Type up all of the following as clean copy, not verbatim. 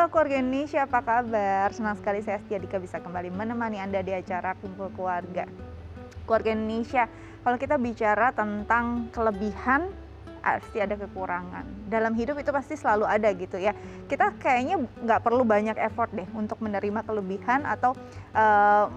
Halo keluarga Indonesia, apa kabar? Senang sekali saya Astia Dika bisa kembali menemani Anda di acara Kumpul Keluarga. Keluarga Indonesia, kalau kita bicara tentang kelebihan, pasti ada kekurangan. Dalam hidup itu pasti selalu ada gitu ya. Kita kayaknya nggak perlu banyak effort deh untuk menerima kelebihan atau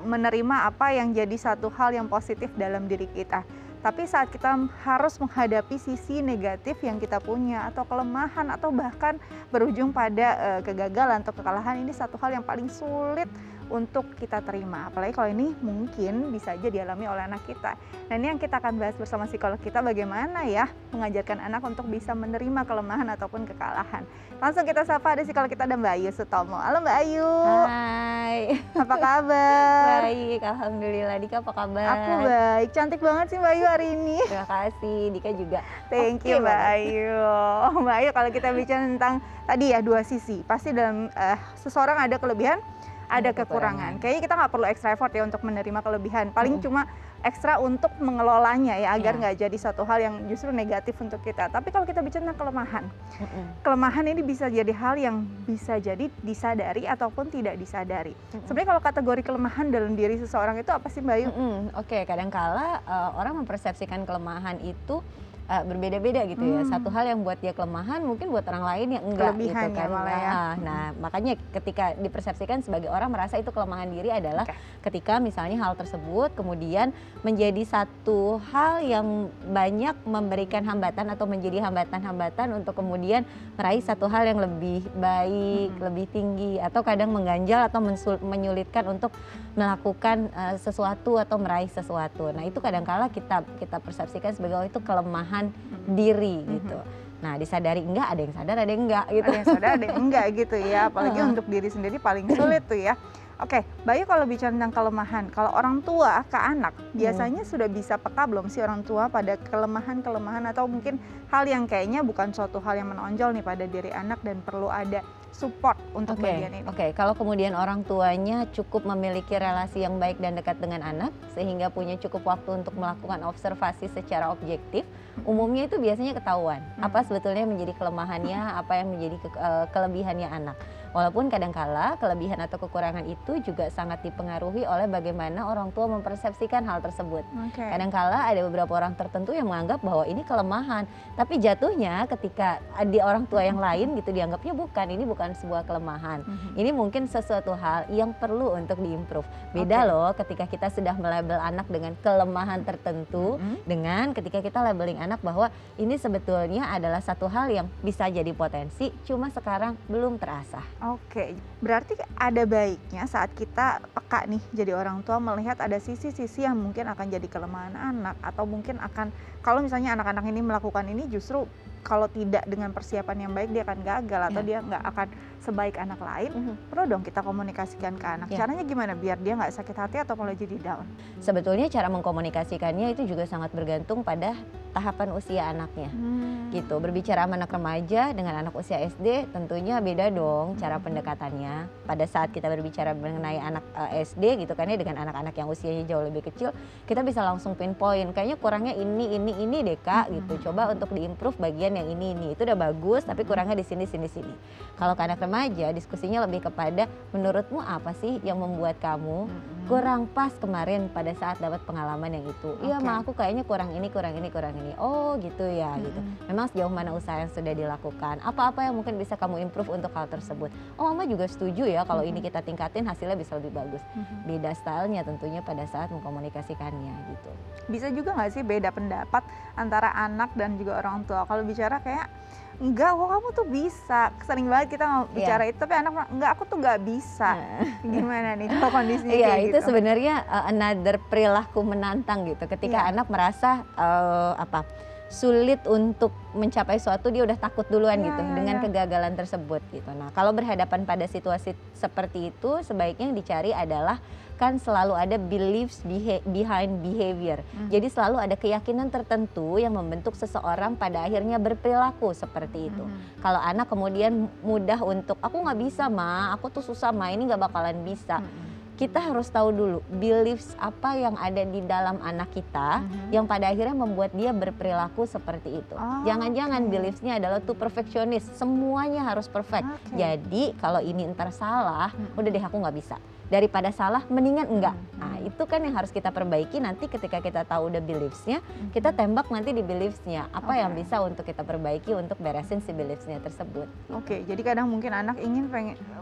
menerima apa yang jadi satu hal yang positif dalam diri kita. Tapi saat kita harus menghadapi sisi negatif yang kita punya atau kelemahan atau bahkan berujung pada kegagalan atau kekalahan, ini satu hal yang paling sulit untuk kita terima. Apalagi kalau ini mungkin bisa aja dialami oleh anak kita. Nah, ini yang kita akan bahas bersama psikolog kita, bagaimana ya mengajarkan anak untuk bisa menerima kelemahan ataupun kekalahan. Langsung kita sapa, ada psikolog kita, ada Mbak Ayu Sutomo. Halo Mbak Ayu. Hai. Apa kabar? Baik, alhamdulillah. Dika apa kabar? Aku baik. Cantik banget sih Mbak Ayu hari ini. Terima kasih, Dika juga. Thank you Mbak Ayu. Mbak Ayu, kalau kita bicara tentang tadi ya dua sisi, pasti dalam seseorang ada kelebihan, ada kekurangan. Kayaknya kita nggak perlu extra effort ya untuk menerima kelebihan. Paling cuma ekstra untuk mengelolanya ya, agar nggak jadi satu hal yang justru negatif untuk kita. Tapi kalau kita bicara tentang kelemahan, kelemahan ini bisa jadi hal yang bisa jadi disadari ataupun tidak disadari. Sebenarnya kalau kategori kelemahan dalam diri seseorang itu apa sih Mbak Ayu? Oke, kadangkala orang mempersepsikan kelemahan itu berbeda-beda gitu ya. Satu hal yang buat dia kelemahan mungkin buat orang lain yang enggak gitu kan. Nah, makanya ketika dipersepsikan sebagai orang merasa itu kelemahan diri adalah ketika misalnya hal tersebut kemudian menjadi satu hal yang banyak memberikan hambatan atau menjadi hambatan-hambatan untuk kemudian meraih satu hal yang lebih baik, lebih tinggi, atau kadang mengganjal atau menyulitkan untuk melakukan sesuatu atau meraih sesuatu. Nah, itu kadangkala kita persepsikan sebagai oh, itu kelemahan diri gitu. Nah, disadari enggak, ada yang sadar, ada yang enggak gitu. Ada yang sadar, ada yang enggak gitu ya. Apalagi untuk diri sendiri paling sulit tuh ya. Oke, Bayu, kalau bicara tentang kelemahan, kalau orang tua ke anak, biasanya sudah bisa peka belum sih orang tua pada kelemahan-kelemahan atau mungkin hal yang kayaknya bukan suatu hal yang menonjol nih pada diri anak dan perlu ada support untuk bagian ini? Oke, kalau kemudian orang tuanya cukup memiliki relasi yang baik dan dekat dengan anak, sehingga punya cukup waktu untuk melakukan observasi secara objektif, umumnya itu biasanya ketahuan apa sebetulnya menjadi kelemahannya, apa yang menjadi kelebihannya anak. Walaupun kadangkala kelebihan atau kekurangan itu juga sangat dipengaruhi oleh bagaimana orang tua mempersepsikan hal tersebut. Kadangkala ada beberapa orang tertentu yang menganggap bahwa ini kelemahan, tapi jatuhnya ketika di orang tua yang lain gitu dianggapnya bukan, ini bukan sebuah kelemahan. Ini mungkin sesuatu hal yang perlu untuk diimprove. Beda loh ketika kita sudah melabel anak dengan kelemahan tertentu dengan ketika kita labeling anak bahwa ini sebetulnya adalah satu hal yang bisa jadi potensi, cuma sekarang belum terasa. Oke, berarti ada baiknya saat kita peka nih jadi orang tua melihat ada sisi-sisi yang mungkin akan jadi kelemahan anak, atau mungkin akan, kalau misalnya anak-anak ini melakukan ini justru kalau tidak dengan persiapan yang baik dia akan gagal atau dia nggak akan sebaik anak lain, perlu dong kita komunikasikan ke anak. Caranya gimana biar dia nggak sakit hati atau malah jadi down? Sebetulnya cara mengkomunikasikannya itu juga sangat bergantung pada tahapan usia anaknya. Gitu. Berbicara sama anak remaja dengan anak usia SD tentunya beda dong cara pendekatannya. Pada saat kita berbicara mengenai anak SD gitu kan ya, dengan anak-anak yang usianya jauh lebih kecil, kita bisa langsung pinpoint kayaknya kurangnya ini deh Kak gitu. Coba untuk diimprove bagian yang ini itu udah bagus tapi kurangnya di sini. Kalau ke anak remaja diskusinya lebih kepada menurutmu apa sih yang membuat kamu kurang pas kemarin pada saat dapat pengalaman yang itu. Iya Ma, aku kayaknya kurang ini. Oh gitu ya gitu. Memang sejauh mana usaha yang sudah dilakukan, apa-apa yang mungkin bisa kamu improve untuk hal tersebut. Oh Mama juga setuju ya kalau ini kita tingkatin hasilnya bisa lebih bagus. Beda stylenya tentunya pada saat mengkomunikasikannya gitu. Bisa juga nggak sih beda pendapat antara anak dan juga orang tua? Kalau bicara kayak enggak, kok kamu tuh bisa. Sering banget kita bicara itu, tapi anak enggak, aku tuh nggak bisa. Gimana nih kalau kondisinya kayak itu gitu? sebenarnya another perilaku menantang gitu. Ketika anak merasa sulit untuk mencapai sesuatu, dia udah takut duluan gitu dengan kegagalan tersebut gitu. Nah, kalau berhadapan pada situasi seperti itu, sebaiknya yang dicari adalah kan selalu ada beliefs behind behavior. Jadi selalu ada keyakinan tertentu yang membentuk seseorang pada akhirnya berperilaku seperti itu. Kalau anak kemudian mudah untuk aku nggak bisa Ma, aku tuh susah Ma, ini nggak bakalan bisa. kita harus tahu dulu beliefs apa yang ada di dalam anak kita yang pada akhirnya membuat dia berperilaku seperti itu. Jangan-jangan beliefsnya adalah tuh perfectionist, semuanya harus perfect. Jadi kalau ini ntar salah, udah deh aku nggak bisa. Daripada salah, mendingan enggak. Nah itu kan yang harus kita perbaiki nanti ketika kita tahu udah beliefsnya, kita tembak nanti di beliefsnya. Apa yang bisa untuk kita perbaiki untuk beresin si beliefsnya tersebut. Oke, jadi kadang mungkin anak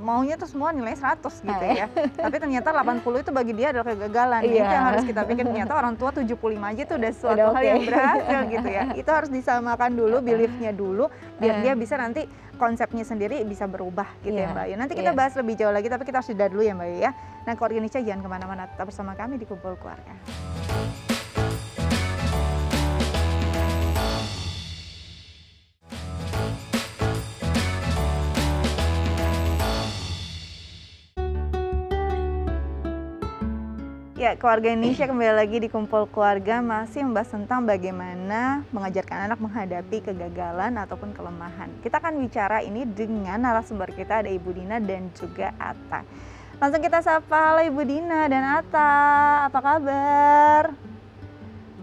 maunya tuh semua nilai 100 gitu ya. Tapi ternyata 80 itu bagi dia adalah kegagalan. Itu yang harus kita pikir, ternyata orang tua 75 aja tuh udah suatu hal yang berhasil gitu ya. Itu harus disamakan dulu, beliefnya dulu, biar dia bisa nanti konsepnya sendiri bisa berubah gitu ya Mbak Ayu. Nanti kita bahas lebih jauh lagi, tapi kita harus jeda dulu ya Mbak Ayu ya. Nah, Keluarga Indonesia jangan kemana-mana, tetap bersama kami di Kumpul Keluarga. Ya, Keluarga Indonesia kembali lagi di Kumpul Keluarga, masih membahas tentang bagaimana mengajarkan anak menghadapi kegagalan ataupun kelemahan. Kita akan bicara ini dengan narasumber kita, ada Ibu Dina dan juga Atta. Langsung kita sapa, halo Ibu Dina dan Atta, apa kabar?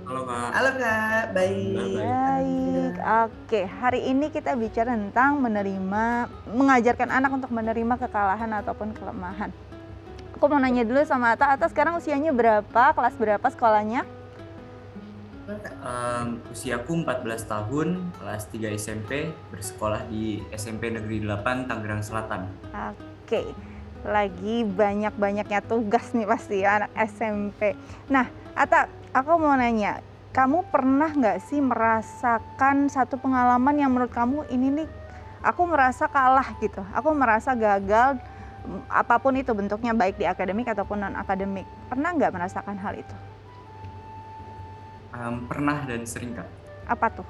Halo Kak. Halo Kak, baik. Baik, oke. Hari ini kita bicara tentang mengajarkan anak untuk menerima kekalahan ataupun kelemahan. Aku mau nanya dulu sama Atta sekarang usianya berapa, kelas berapa sekolahnya? Usiaku 14 tahun, kelas 3 SMP, bersekolah di SMP Negeri 8 Tangerang Selatan. Oke, lagi banyak-banyaknya tugas nih pasti ya anak SMP. Nah, Atta, aku mau nanya, kamu pernah nggak sih merasakan satu pengalaman yang menurut kamu ini nih, aku merasa kalah gitu, aku merasa gagal, apapun itu bentuknya, baik di akademik ataupun non-akademik. Pernah nggak merasakan hal itu? Pernah dan sering Kak. Apa tuh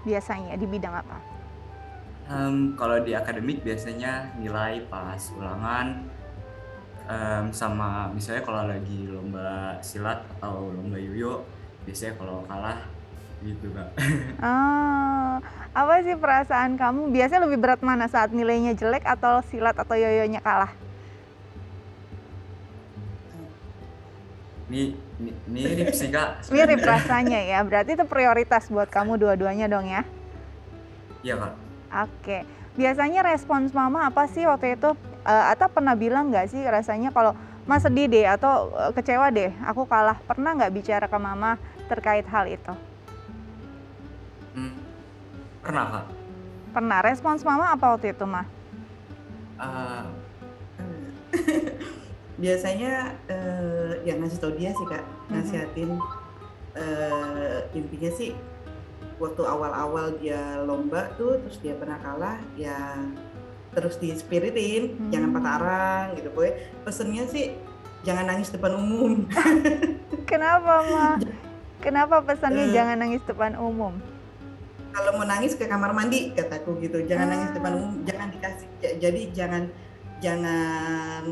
biasanya, di bidang apa? Kalau di akademik biasanya nilai pas ulangan, sama misalnya kalau lagi lomba silat atau lomba yoyo, biasanya kalau kalah gitu Kak. Apa sih perasaan kamu? Biasanya lebih berat mana, saat nilainya jelek atau silat atau yoyonya kalah? Mirip sih Kak. Mirip rasanya ya, berarti itu prioritas buat kamu dua-duanya dong ya? Iya Kak. Oke, biasanya respons mama apa sih waktu itu? Atau pernah bilang nggak sih rasanya kalau Mas sedih deh atau kecewa deh, aku kalah. Pernah nggak bicara ke mama terkait hal itu? Pernah Kak. Pernah. Respons mama apa waktu itu, Ma? Biasanya ya ngasih tau dia sih Kak, nasihatin. Intinya sih waktu awal-awal dia lomba tuh, terus dia pernah kalah, ya terus dispiritin, jangan patah arang gitu. Pokoknya pesennya sih jangan nangis depan umum. Kenapa, Ma? Kenapa pesannya jangan nangis depan umum? Kalau mau nangis ke kamar mandi kataku gitu, jangan nangis depan umum, jangan dikasih. Jadi jangan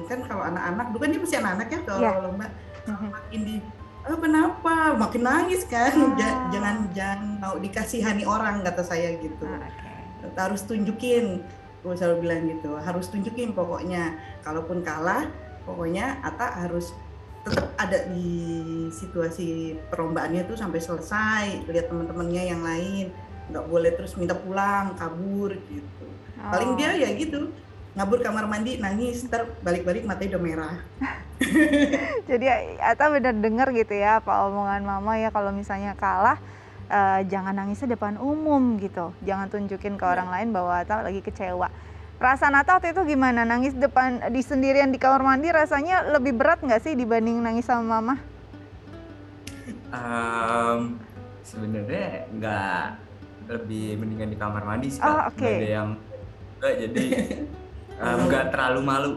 kan kalau anak-anak, dulu kan dia masih anak-anak ya kalau lomba, makin kenapa makin nangis kan. Jangan mau dikasihani orang, kata saya gitu. Harus tunjukin, gue selalu bilang gitu, harus tunjukin pokoknya. Kalaupun kalah, pokoknya Atta harus tetap ada di situasi perlombaannya tuh sampai selesai, lihat teman-temannya yang lain, nggak boleh terus minta pulang, kabur gitu. Paling dia ya gitu, ngabur kamar mandi, nangis, ntar balik-balik matanya udah merah. Jadi Atta benar dengar gitu ya apa omongan mama ya, kalau misalnya kalah jangan nangisnya depan umum gitu, jangan tunjukin ke orang lain bahwa Atta lagi kecewa. Perasaan Atta waktu itu gimana? Nangis di sendirian di kamar mandi rasanya lebih berat nggak sih dibanding nangis sama mama? Sebenarnya nggak, lebih mendingan di kamar mandi sih Kak. Nggak ada yang jadi nggak terlalu malu.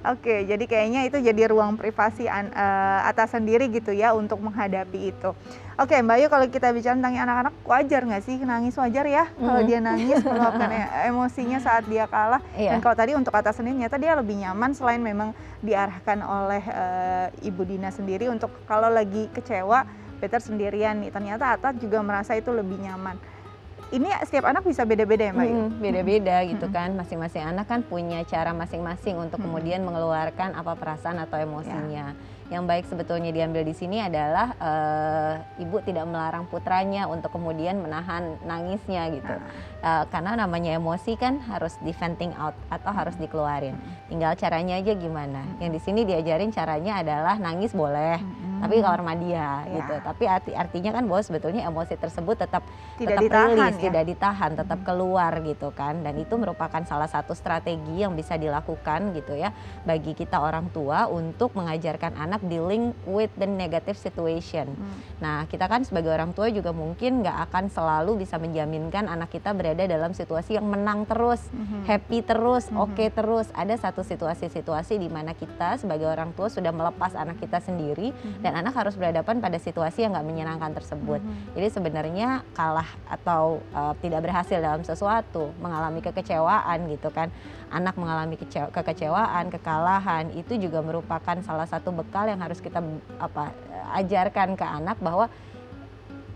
Oke, jadi kayaknya itu jadi ruang privasi Atta sendiri gitu ya untuk menghadapi itu. Oke, Mbak Ayu, kalau kita bicara tentang anak-anak, wajar nggak sih nangis? Wajar ya kalau dia nangis, meluapkan emosinya saat dia kalah. Dan kalau tadi untuk Atta sendiri, ternyata dia lebih nyaman selain memang diarahkan oleh Ibu Dina sendiri untuk kalau lagi kecewa, better sendirian nih. Ternyata Atta juga merasa itu lebih nyaman. ini setiap anak bisa beda-beda ya Mbak Yu? Beda-beda gitu kan, masing-masing anak kan punya cara masing-masing untuk kemudian mengeluarkan apa perasaan atau emosinya. Yang baik sebetulnya diambil di sini adalah ibu tidak melarang putranya untuk kemudian menahan nangisnya gitu. Karena namanya emosi kan harus di venting out atau harus dikeluarin. Tinggal caranya aja gimana. Yang di sini diajarin caranya adalah nangis boleh, tapi kamar mandi gitu. Tapi artinya kan bahwa sebetulnya emosi tersebut tetap ditahan, rilis, tidak ditahan, tetap keluar gitu kan. Dan itu merupakan salah satu strategi yang bisa dilakukan gitu ya bagi kita orang tua untuk mengajarkan anak dealing with the negative situation. Nah, kita kan sebagai orang tua juga mungkin nggak akan selalu bisa menjaminkan anak kita berada dalam situasi yang menang terus, happy terus, oke terus. Ada satu situasi-situasi di mana kita sebagai orang tua sudah melepas anak kita sendiri dan anak harus berhadapan pada situasi yang nggak menyenangkan tersebut. Jadi sebenarnya kalah atau tidak berhasil dalam sesuatu, mengalami kekecewaan gitu kan. Anak mengalami kekecewaan, kekalahan, itu juga merupakan salah satu bekal yang harus kita ajarkan ke anak bahwa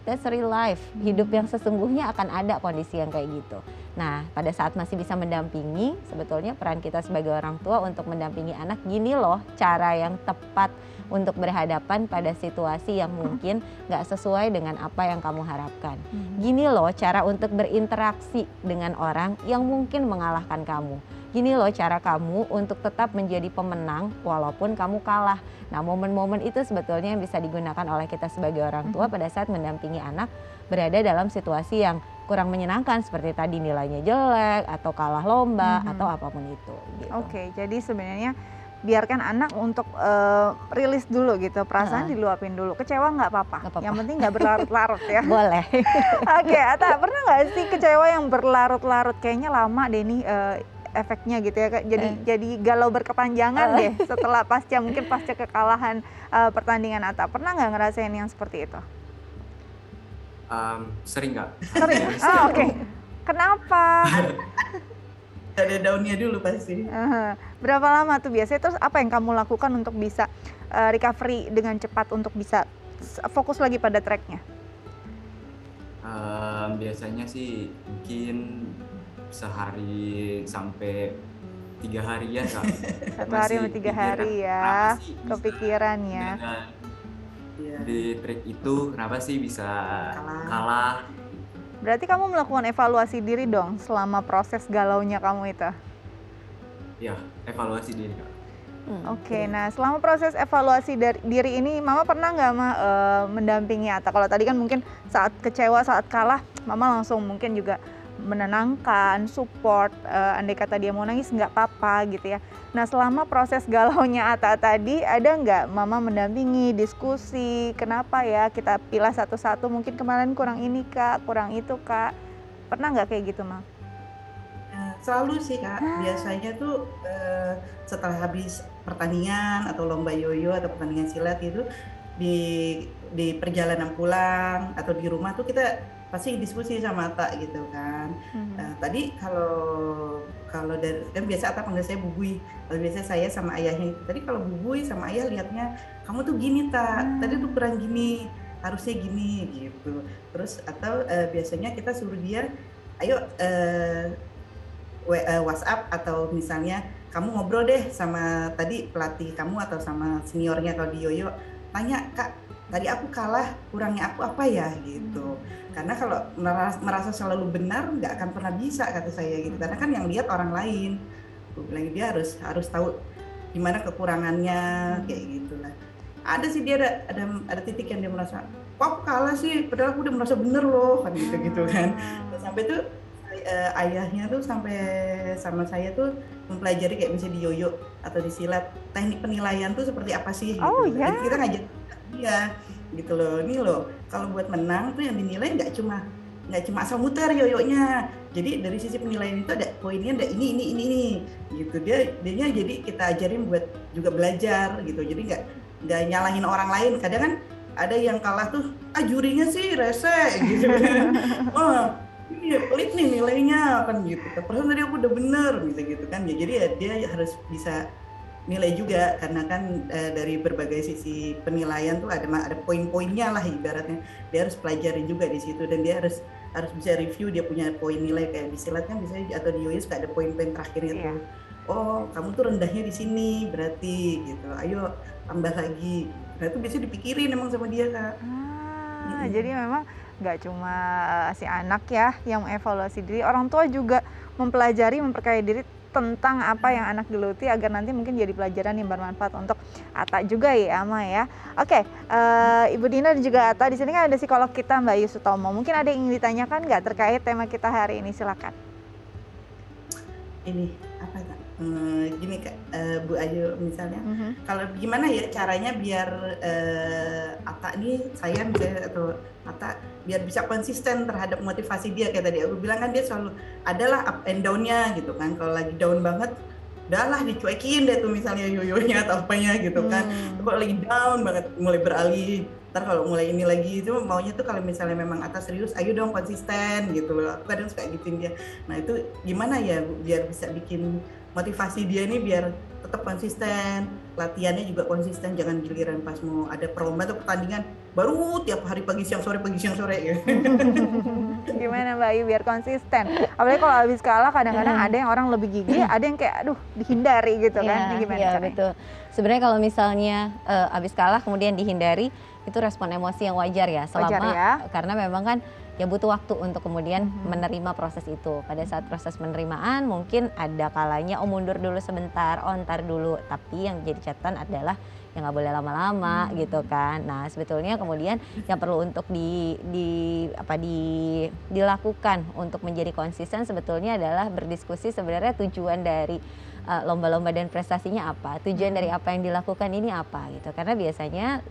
that's real life, hidup yang sesungguhnya akan ada kondisi yang kayak gitu. Nah, pada saat masih bisa mendampingi, sebetulnya peran kita sebagai orang tua untuk mendampingi anak, gini loh cara yang tepat untuk berhadapan pada situasi yang mungkin gak sesuai dengan apa yang kamu harapkan. Gini loh cara untuk berinteraksi dengan orang yang mungkin mengalahkan kamu. Gini loh cara kamu untuk tetap menjadi pemenang walaupun kamu kalah. Nah, momen-momen itu sebetulnya yang bisa digunakan oleh kita sebagai orang tua pada saat mendampingi anak berada dalam situasi yang kurang menyenangkan seperti tadi nilainya jelek atau kalah lomba atau apapun itu. Gitu. Oke, jadi sebenarnya biarkan anak untuk rilis dulu gitu, perasaan diluapin dulu. Kecewa nggak apa-apa, yang penting nggak berlarut-larut ya. Boleh. Oke, Ata, pernah nggak sih kecewa yang berlarut-larut? Kayaknya lama deh nih efeknya gitu ya, jadi galau berkepanjangan deh setelah mungkin pasca kekalahan pertandingan Ata. Pernah nggak ngerasain yang seperti itu? Sering nggak? Sering. Oke. Kenapa? Ada daunnya dulu pasti. Berapa lama tuh biasanya? Terus apa yang kamu lakukan untuk bisa recovery dengan cepat untuk bisa fokus lagi pada tracknya? Biasanya sih mungkin sehari sampai 3 hari ya Kak. 1 hari sampai 3 hari ya, kepikiran ya. Di track itu kenapa sih bisa kalah? Berarti kamu melakukan evaluasi diri dong selama proses galaunya kamu itu? Ya, evaluasi diri Kak. Oke, nah selama proses evaluasi diri ini, Mama pernah nggak mendampingi Ata? Kalau tadi kan mungkin saat kecewa, saat kalah, Mama langsung mungkin juga menenangkan, support, andai kata dia mau nangis nggak apa-apa gitu ya. Nah selama proses galaunya Ata tadi, ada nggak Mama mendampingi, diskusi, kenapa ya kita pilih satu-satu, mungkin kemarin kurang ini Kak, kurang itu Kak, pernah nggak kayak gitu Mam? Selalu sih Kak, biasanya tuh setelah habis pertandingan atau lomba yoyo atau pertandingan silat itu di perjalanan pulang atau di rumah tuh kita pasti diskusi sama Ata gitu kan. Tadi kalau dari kan biasa Ata panggil saya Bubui, kalau biasa saya sama ayahnya. Tadi kalau Bubui sama ayah lihatnya kamu tuh gini tadi tuh kurang gini, harusnya gini gitu. Terus atau biasanya kita suruh dia, ayo WhatsApp atau misalnya kamu ngobrol deh sama tadi pelatih kamu atau sama seniornya kalau di yoyo, tanya Kak, tadi aku kalah, kurangnya aku apa ya gitu. Karena kalau merasa selalu benar nggak akan pernah bisa kata saya gitu. Karena kan yang lihat orang lain. Gue bilang dia harus tahu gimana kekurangannya kayak gitulah. Ada sih dia ada titik yang dia merasa, kok aku kalah sih, padahal aku udah merasa bener loh kan gitu kan. Sampai tuh ayahnya tuh sampai sama saya tuh mempelajari kayak misalnya di yoyo atau di silat teknik penilaian tuh seperti apa sih gitu. Jadi kita ngajak dia gitu loh, ini loh kalau buat menang tuh yang dinilai nggak cuma asal muter yoyonya, jadi dari sisi penilaian itu ada poinnya, ada ini gitu. Dianya jadi kita ajarin buat juga belajar gitu, jadi nggak nyalahin orang lain. Kadang kan ada yang kalah tuh jurinya sih rese gitu kan. Iya pelit nih nilainya kan gitu, padahal tadi aku udah bener gitu kan ya. Jadi ya dia harus bisa nilai juga karena kan dari berbagai sisi penilaian tuh ada poin-poinnya lah ibaratnya. Dia harus pelajari juga di situ dan dia harus harus bisa review, dia punya poin nilai kayak di silat kan biasanya atau di yoyo suka ada poin-poin terakhirnya tuh. Oh, kamu tuh rendahnya di sini berarti gitu. Ayo tambah lagi. Nah itu biasanya dipikirin emang sama dia, Kak. Jadi memang nggak cuma si anak ya yang mengevaluasi diri, orang tua juga mempelajari, memperkaya diri tentang apa yang anak geluti agar nanti mungkin jadi pelajaran yang bermanfaat untuk Ata juga ya, Ama ya. Oke, Ibu Dina dan juga Ata, di sini kan ada psikolog kita Mbak Ayu Sutomo. Mungkin ada yang ingin ditanyakan nggak terkait tema kita hari ini? Silakan. Ini apa Kak? Gini Kak, Bu Ayu misalnya, kalau gimana ya caranya biar Ata nih, saya misalnya atau Ata biar bisa konsisten terhadap motivasi dia, kayak tadi aku bilang kan dia selalu adalah up and down-nya gitu kan. Kalau lagi down banget, udahlah dicuekin deh tuh misalnya yoyonya atau apanya gitu kan. Kalau lagi down banget mulai beralih, ntar kalau mulai ini lagi itu maunya tuh kalau misalnya memang Ata serius, ayo dong konsisten gitu loh. Aku kadang suka gituin dia. Nah itu gimana ya Bu, biar bisa bikin motivasi dia nih biar tetap konsisten, latihannya juga konsisten, jangan giliran pas mau ada perlomba atau pertandingan baru tiap hari pagi siang sore ya. Gimana Mbak Ayu biar konsisten? Apalagi kalau habis kalah kadang-kadang ada yang orang lebih gigih, ada yang kayak aduh dihindari gitu kan. Gimana caranya? Betul. Sebenarnya kalau misalnya habis kalah kemudian dihindari, itu respon emosi yang wajar ya, selama karena memang kan ya butuh waktu untuk kemudian menerima proses itu. Pada saat proses penerimaan mungkin ada kalanya mundur dulu sebentar, ntar dulu, tapi yang jadi catatan adalah ya nggak boleh lama-lama gitu kan. Nah sebetulnya kemudian yang perlu untuk dilakukan untuk menjadi konsisten sebetulnya adalah berdiskusi sebenarnya tujuan dari lomba-lomba dan prestasinya apa, tujuan dari apa yang dilakukan ini apa gitu. Karena biasanya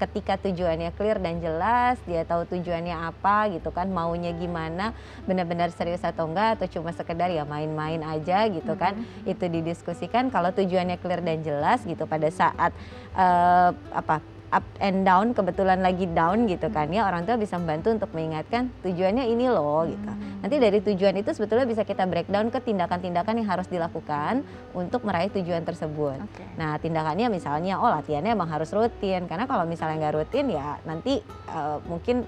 ketika tujuannya clear dan jelas, dia tahu tujuannya apa gitu kan, maunya gimana, benar-benar serius atau enggak, atau cuma sekedar ya main-main aja gitu kan, itu didiskusikan. Kalau tujuannya clear dan jelas gitu, pada saat up and down, kebetulan lagi down gitu kan ya, orang tua bisa membantu untuk mengingatkan tujuannya ini loh gitu. Nanti dari tujuan itu sebetulnya bisa kita breakdown ke tindakan-tindakan yang harus dilakukan untuk meraih tujuan tersebut. Nah tindakannya misalnya latihannya emang harus rutin, karena kalau misalnya nggak rutin ya nanti mungkin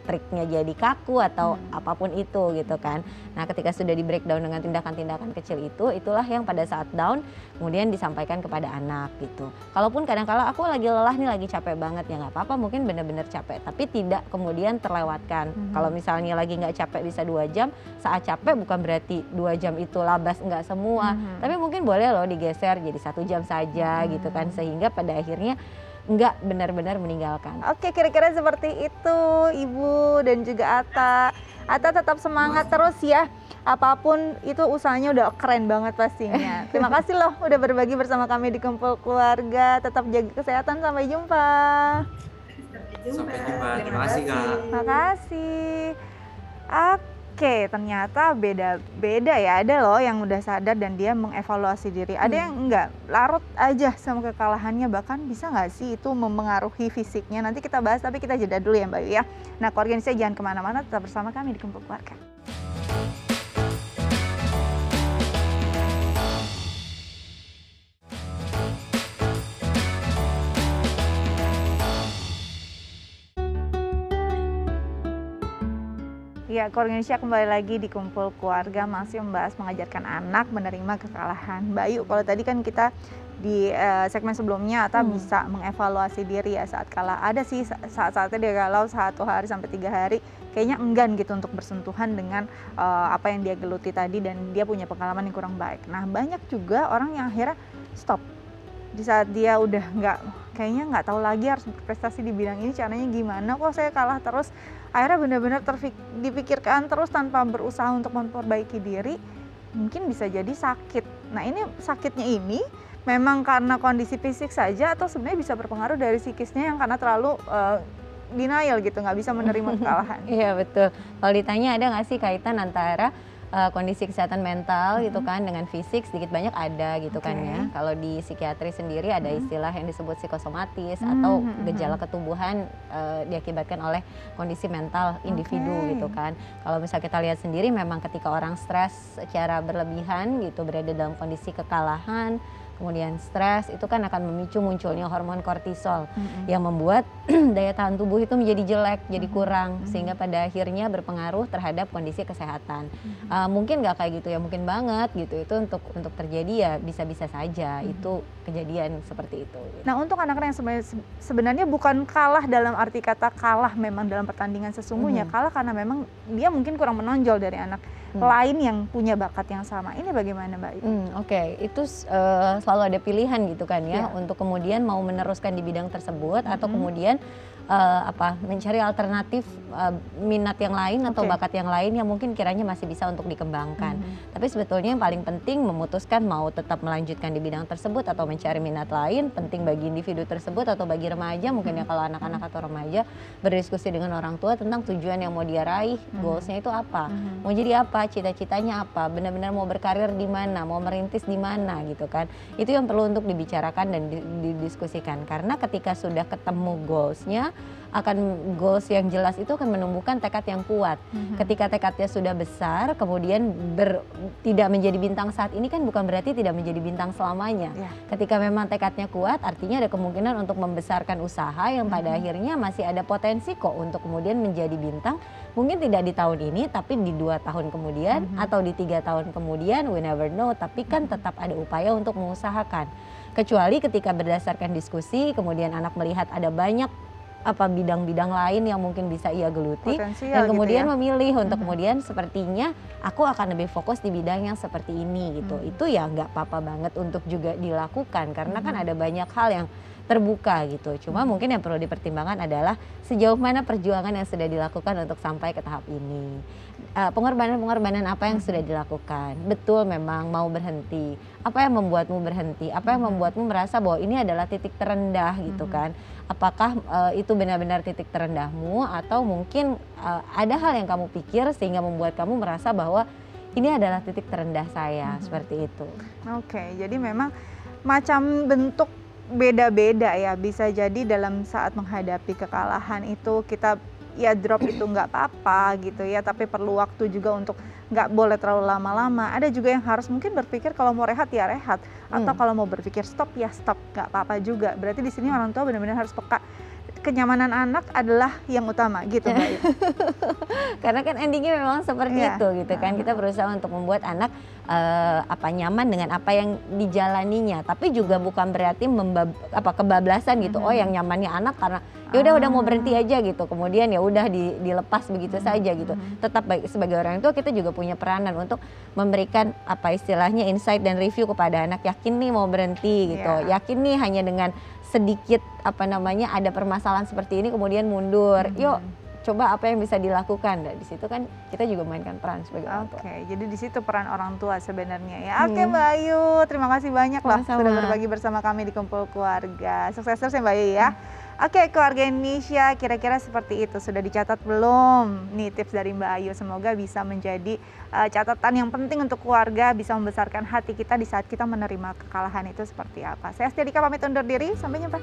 triknya jadi kaku atau apapun itu gitu kan. Nah ketika sudah di breakdown dengan tindakan-tindakan kecil itu, itulah yang pada saat down kemudian disampaikan kepada anak gitu. Kalaupun kadang-kala aku lagi lelah nih, lagi capek banget, ya nggak apa-apa, mungkin benar-benar capek tapi tidak kemudian terlewatkan. Kalau misalnya lagi nggak capek bisa 2 jam, saat capek bukan berarti 2 jam itu labas, nggak semua, tapi mungkin boleh loh digeser jadi 1 jam saja gitu kan, sehingga pada akhirnya nggak benar-benar meninggalkan. Oke, kira-kira seperti itu Ibu dan juga Ata. Ata tetap semangat terus ya, apapun itu usahanya udah keren banget pastinya. Terima kasih loh udah berbagi bersama kami di Kumpul Keluarga. Tetap jaga kesehatan, sampai jumpa. Sampai jumpa, terima kasih Kak. Terima kasih. Oke, ternyata beda-beda ya. Ada loh yang udah sadar dan dia mengevaluasi diri. Ada yang enggak, larut aja sama kekalahannya, bahkan bisa nggak sih itu mempengaruhi fisiknya. Nanti kita bahas, tapi kita jeda dulu ya Mbak Yu ya. Nah, keluarga Indonesia jangan kemana-mana, tetap bersama kami di Kumpul Keluarga. Ya, keluarga Indonesia kembali lagi di Kumpul Keluarga, masih membahas mengajarkan anak menerima kekalahan. Mbak Ayu, kalau tadi kan kita di segmen sebelumnya Ata bisa mengevaluasi diri ya saat kalah. Ada sih saat-saatnya dia galau 1 hari sampai 3 hari, kayaknya enggan gitu untuk bersentuhan dengan apa yang dia geluti tadi, dan dia punya pengalaman yang kurang baik. Nah, banyak juga orang yang akhirnya stop di saat dia udah kayaknya nggak tahu lagi harus berprestasi di bidang ini, caranya gimana, kok saya kalah terus. Akhirnya benar-benar dipikirkan terus tanpa berusaha untuk memperbaiki diri, mungkin bisa jadi sakit. Nah, ini sakitnya ini memang karena kondisi fisik saja, atau sebenarnya bisa berpengaruh dari psikisnya yang karena terlalu denial gitu, nggak bisa menerima kekalahan. Iya betul. Kalau ditanya ada nggak sih kaitan antara kondisi kesehatan mental gitu kan dengan fisik, sedikit banyak ada gitu kan ya. Kalau di psikiatri sendiri ada istilah yang disebut psikosomatis atau gejala ketubuhan diakibatkan oleh kondisi mental individu gitu kan. Kalau misalnya kita lihat sendiri, memang ketika orang stres secara berlebihan gitu, berada dalam kondisi kekalahan, kemudian stres, itu kan akan memicu munculnya hormon kortisol yang membuat daya tahan tubuh itu menjadi jelek, jadi kurang, sehingga pada akhirnya berpengaruh terhadap kondisi kesehatan. Mungkin nggak kayak gitu ya, mungkin banget gitu. Itu untuk terjadi ya bisa-bisa saja itu kejadian seperti itu. Nah, untuk anak-anak yang sebenarnya bukan kalah dalam arti kata kalah memang dalam pertandingan sesungguhnya, kalah karena memang dia mungkin kurang menonjol dari anak lain yang punya bakat yang sama. Ini bagaimana Mbak Ayu? Oke, itu selalu ada pilihan gitu kan ya, untuk kemudian mau meneruskan di bidang tersebut atau kemudian mencari alternatif minat yang lain atau bakat yang lain yang mungkin kiranya masih bisa untuk dikembangkan. Tapi sebetulnya yang paling penting memutuskan mau tetap melanjutkan di bidang tersebut atau mencari minat lain, penting bagi individu tersebut atau bagi remaja, mungkin ya kalau anak-anak atau remaja berdiskusi dengan orang tua tentang tujuan yang mau dia raih, goalsnya itu apa, mau jadi apa, cita-citanya apa, benar-benar mau berkarir di mana, mau merintis di mana gitu kan. Itu yang perlu untuk dibicarakan dan didiskusikan, karena ketika sudah ketemu goalsnya, goals yang jelas itu akan menumbuhkan tekad yang kuat. Ketika tekadnya sudah besar, kemudian tidak menjadi bintang saat ini kan bukan berarti tidak menjadi bintang selamanya. Ketika memang tekadnya kuat, artinya ada kemungkinan untuk membesarkan usaha yang pada akhirnya masih ada potensi kok untuk kemudian menjadi bintang. Mungkin tidak di tahun ini, tapi di 2 tahun kemudian atau di 3 tahun kemudian, we never know. Tapi kan tetap ada upaya untuk mengusahakan. Kecuali ketika berdasarkan diskusi, kemudian anak melihat ada banyak bidang-bidang lain yang mungkin bisa ia geluti dan kemudian gitu ya, memilih untuk kemudian sepertinya aku akan lebih fokus di bidang yang seperti ini gitu. Itu ya nggak apa-apa banget untuk juga dilakukan karena kan ada banyak hal yang terbuka gitu. Cuma mungkin yang perlu dipertimbangkan adalah sejauh mana perjuangan yang sudah dilakukan untuk sampai ke tahap ini. Pengorbanan-pengorbanan apa yang sudah dilakukan. Betul memang mau berhenti. Apa yang membuatmu berhenti? Apa yang membuatmu merasa bahwa ini adalah titik terendah gitu kan? Apakah itu benar-benar titik terendahmu atau mungkin ada hal yang kamu pikir sehingga membuat kamu merasa bahwa ini adalah titik terendah saya, seperti itu. Oke, jadi memang macam bentuk beda-beda ya, bisa jadi dalam saat menghadapi kekalahan itu kita ya drop itu nggak apa-apa gitu ya, tapi perlu waktu juga untuk nggak boleh terlalu lama-lama. Ada juga yang harus mungkin berpikir kalau mau rehat ya rehat, atau kalau mau berpikir stop ya stop, nggak apa-apa juga. Berarti di sini orang tua benar-benar harus peka. Kenyamanan anak adalah yang utama gitu Mbak Ayu. Karena kan endingnya memang seperti itu gitu kan, kita berusaha untuk membuat anak nyaman dengan apa yang dijalaninya, tapi juga bukan berarti kebablasan gitu. Oh yang nyamannya anak karena ya udah mau berhenti aja gitu, kemudian ya udah dilepas begitu saja gitu. Tetap sebagai orang tua kita juga punya peranan untuk memberikan istilahnya insight dan review kepada anak, yakin nih mau berhenti gitu, yakin nih hanya dengan sedikit ada permasalahan seperti ini kemudian mundur. Yuk coba apa yang bisa dilakukan. Dan di situ kan kita juga mainkan peran sebagai orang tua. Oke, jadi di situ peran orang tua sebenarnya ya. Oke Mbak Ayu, terima kasih banyak loh sudah berbagi bersama kami di Kumpul Keluarga. Sukses terus ya Mbak Ayu ya. Oke, keluarga Indonesia kira-kira seperti itu. Sudah dicatat belum nih tips dari Mbak Ayu? Semoga bisa menjadi catatan yang penting untuk keluarga, bisa membesarkan hati kita di saat kita menerima kekalahan itu seperti apa. Saya Astia Dika pamit undur diri, sampai jumpa.